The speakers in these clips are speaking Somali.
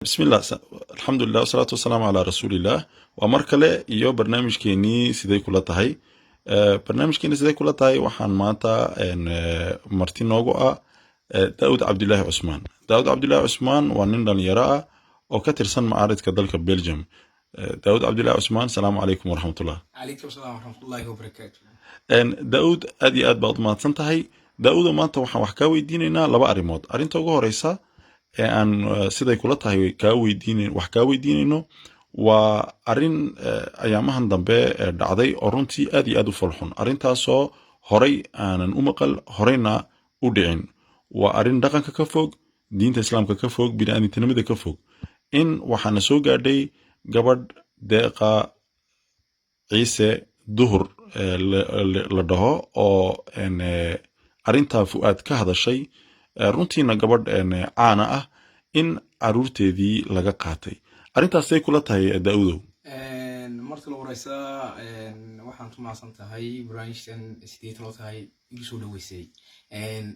بسم الله الحمد لله والصلاة والسلام على رسول الله ومركله iyo barnaamijkeeni sidee kula tahay barnaamijkeeni sidee kula tahay waxaan maanta marti noogu ah Daawud Cabdullaahi Cusmaan Daawud Cabdullaahi Cusmaan waa nin dhalinyaro ah oo ka tirsan macaaridka dalka Belgium Daawud Cabdullaahi Cusmaan salaamu calaykum waraxmatullah calaykum salaam waraxmatullaahi wabarakaatuh Daawud aad iyo aad baad mahadsan tahay Daawud maanta waxaan wax ka weydiinaynaa laba arimood arinta ugu horeysa aan siday kula tahay wax ka weydiinayno waa arin ayaamahan dambe dhacday oo runtii aad iyo aad u falxun arintaasoo horay aanan u maqal horeyna u dhicin waa arin dhaqanka ka fog diinta islaamka ka fog bini'aadantinimada ka fog in waxaana soo gaadhay gabadh deeqa ciise duhur la dhaho oo arinta fu'aad ka hadashay runtiina gabadh caana ah in caruurteedii laga qaatay arintaasay kula tahay Daawudow marka la waraysa waxaan tumaasan tahay branchtan sidee loo tahay igu soo dhaweysay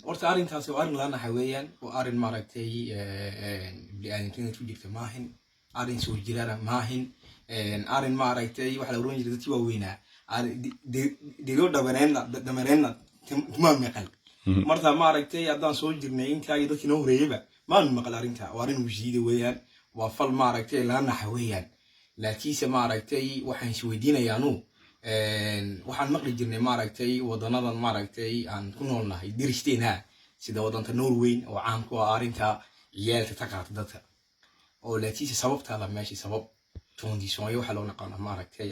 horta arintaasi waa arin laana weeyaan waa arin maaragtay bini'aadantinimada ku jirta maahin arin soo jirana maahin arin maaragtay waxa la oran jiray dadkii waaweynaa deedo dhabanayna tuma maqal marta maaragtay haddaan soo jirnay intaa iyo dadkii noo horeeyayba maan maqal arinta waa arin wajiyada weeyaan waa fal maaragtay laana weeyaan laakiinse maaragtay waxaan is weydiinayaanu waxaan maqli jirnay maaragtay wadanadan maaragtay aan ku noolnahay diristeena sida wadanka Norway oo caan ku ah arinta ciyaalka ka qaata dadka oo laakiinse sababta la meeshii sabab toondisooyo waxa loo naqaan maaragtay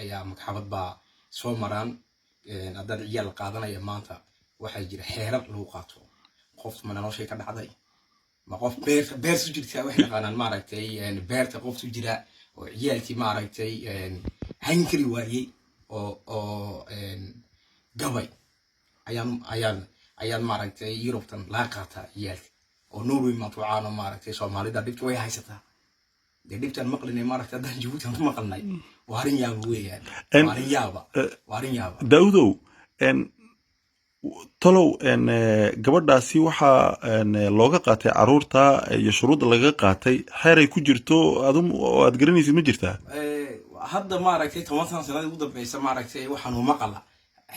ayaa magxabad baa soo maraan haddii ciyaal qaadanaya maanta waxaa jira xeerar lagu qaato qofta ma noloshay ka dhacday ma qof beer su jirta wax yaqaanaan maaragtay beerta qof su jira oo ciyaalkii maaragtay hankri waayay oo gabay ayaan maaragtay Yurubtan la qaata ciyaalka oo Norway ma tuucaano maaragtay Soomaalida dhibta way haysataa dhibtan maqlinay maaragtay haddaan Jabuuti ku maqalnay waarin yaaba weeyaan waarin yaaba Daawudow talow gabadhaasi waxa looga qaatay caruurta iyo shuruud laga qaatay xeeray ku jirto oo aad garanaysid ma jirtaa hadda maaragtay 10 sano ugu dambeeyay maaragtay waxaan u maqala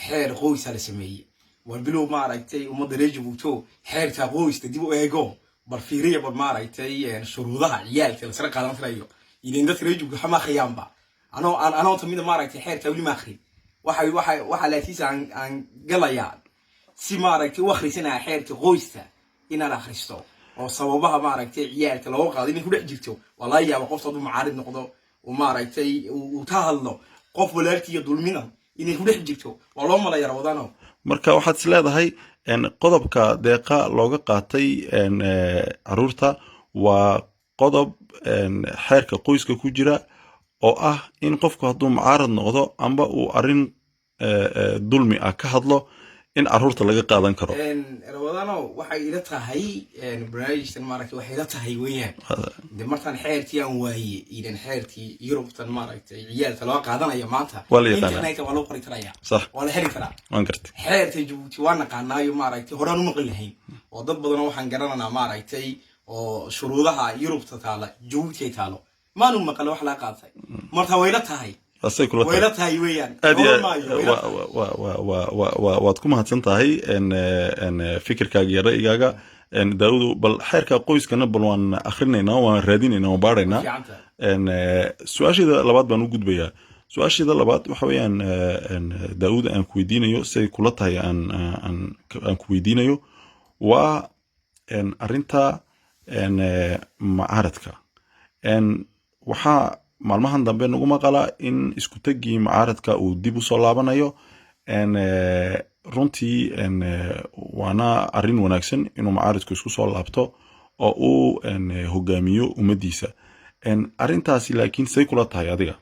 xeer qoys la sameeyay walbilow maaragtay umada reejibuuto xeerka qoyska dib u eego bal fiiriya bal maaragtay shuruudaha ciyaalka la sara qaadan karayo idin dadka reejibuuto xama khiyaanba anoo tamid maaragtay xeerka wali ma akhrin waxa la tiisaan aan galaya si maaragtay wax akhrisanaa xeerka qoyska inaan akhristo oo sababaha maaragtay ciyaalka loo qaado in ku dhex jirto wallahi yaaba qofta uu macaarid noqdo oo maaragtay uu ka hadlo qof walaalkiiyo dulmina inay ku dhex jirto waa loo malay wadano marka waxaad is leedahay qodobka deeqa looga qaatay caruurta waa qodob xeerka qoyska ku jira oo ah in qofku hadduu mucaarad noqdo amba uu arin dulmi ah ka hadlo in caruurta laga qaadan karo wadano waxay ila tahay branchtan maaragtay waxay ila tahay weeyaan markaan xeertii aan waayay idan xeertii Yurubtan maaragtay ciyaalka loo qaadanayo maanta internetka waa loo qori karaa صح waa la heli karaa waan gartay xeerta Jabuuti waa naqaanayo maaragtay horaan u maqli lahayn oo dad badan waxaan garananaa maaragtay oo shuruudaha Yurubta taala Jabuuti taalo maanu maqal wax la qaatay marta way la tahay asay kula way la tahay weeyaan waad ku mahadsan tahay fikirkaaga iyo ra'yigaaga Daawudow bal xeerka qoyskana bal waan akhrineynaa waan raadinaynaa waan baaraynaa su'aashida labaad baan u gudbayaa su'aashida labaad waxa weeyaan Daawud aan ku weydiinayo say kula tahay aan ku weydiinayo waa arinta macaaradka waxa maalmahan dambe nagu maqala in isku tagii macaaradka uu dib u soo laabanayo runtii waana arin wanaagsan inuu macaaradku isku soo laabto oo uu hogaamiyo umadiisa arintaasi laakiin say kula tahay adiga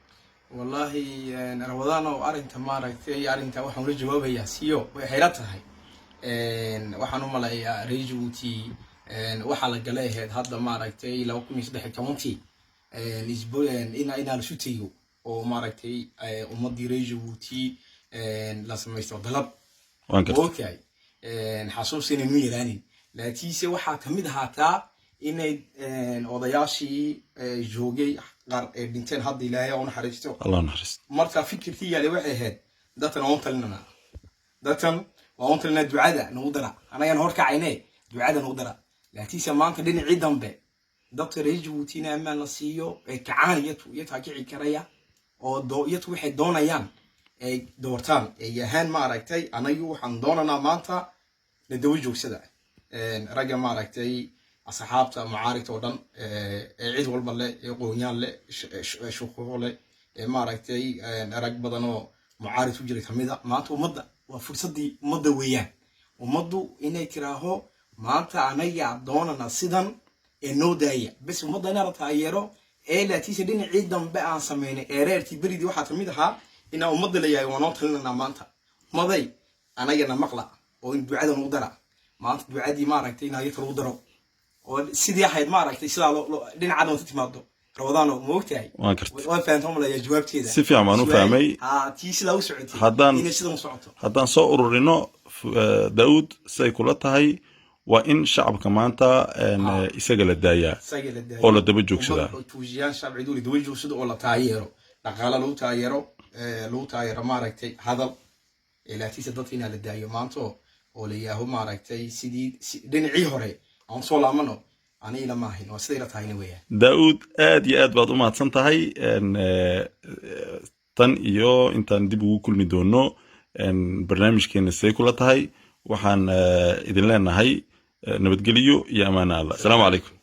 wallahi wadano arinta maaragtay arinta waxaan la jawaabayaa siyo waxay la tahay waxaan u malayaa Djibouti waxa la galay hadda maaragtay 2013 ina la shutiyo oo maaragtay ummadii Djibouti la sameeyay dalab okay xasuusin inuu yeelaanin laakiinse waxa kamid ahaataa inay odayaashii joogay qaar dhinteen hadda ilaahay oo naxariisto الله نحرس marka fikirkii yaale waxay ahayd dadkan oo talinana dadkan waa talinana ducada nagu dara anaga hor kacayne ducada nagu dara laakiin maanta dhinacii dambe dadka reer Djibouti ama la siiyo ee kacaaniyatu iyo taakici karaya oo dooyatu waxay doonayaan ay doortaan ay yahaan ma aragtay anagu waxaan doonanaa maanta la dawi joogsada raga ma aragtay asxaabta mucaarigta oo dhan cid walba leh qoonyaan leh shuquuq leh ma aragtay rag badan oo mucaarig u jiray kamida maanta ummadda waa fursadii ummadda weeyaan ummaddu inay tiraaho maanta anaga doonana sidan noo daaya bas ummadda inaa taageero laakiin dhinacii dambe aan sameynay reerkii beridii waxaa kamid ahaa in ummadda la yahay waanoo talinana maanta maday anagana maqla oo in ducada nagu dara maanta ducadii ma aragtay in ayaka lagu daro oo sidii ahayd ma aragtay sidaa dhinaca dhan timaado rawadaano ma ogtahay waan fahantaa malaya jawaabteeda si fiican baan u fahmay tii sidaa u socotay inay sidan u socoto haddaan soo ururino Daawud say kula tahay waa in shacabka maanta isaga la daayaa oo la daba joogsadaa tuujiyaan shacabku la daba joogsado oo la taageero dhaqaale lagu taageero ma aragtay hadal ilaatiisa dadka in la daayo maanta oo la yaaho ma aragtay sidii dhinacii hore aan soo laamano aniga ma ahayn waa sidii la taayna weeyaan Daawud aad iyo aad baad u mahadsan tahay tan iyo intaan dib ugu kulmi doono barnaamijkeena say kula tahay waxaan idin leenahay nabadgeliyo iyo amaana Allah. Assalaamu calaykum.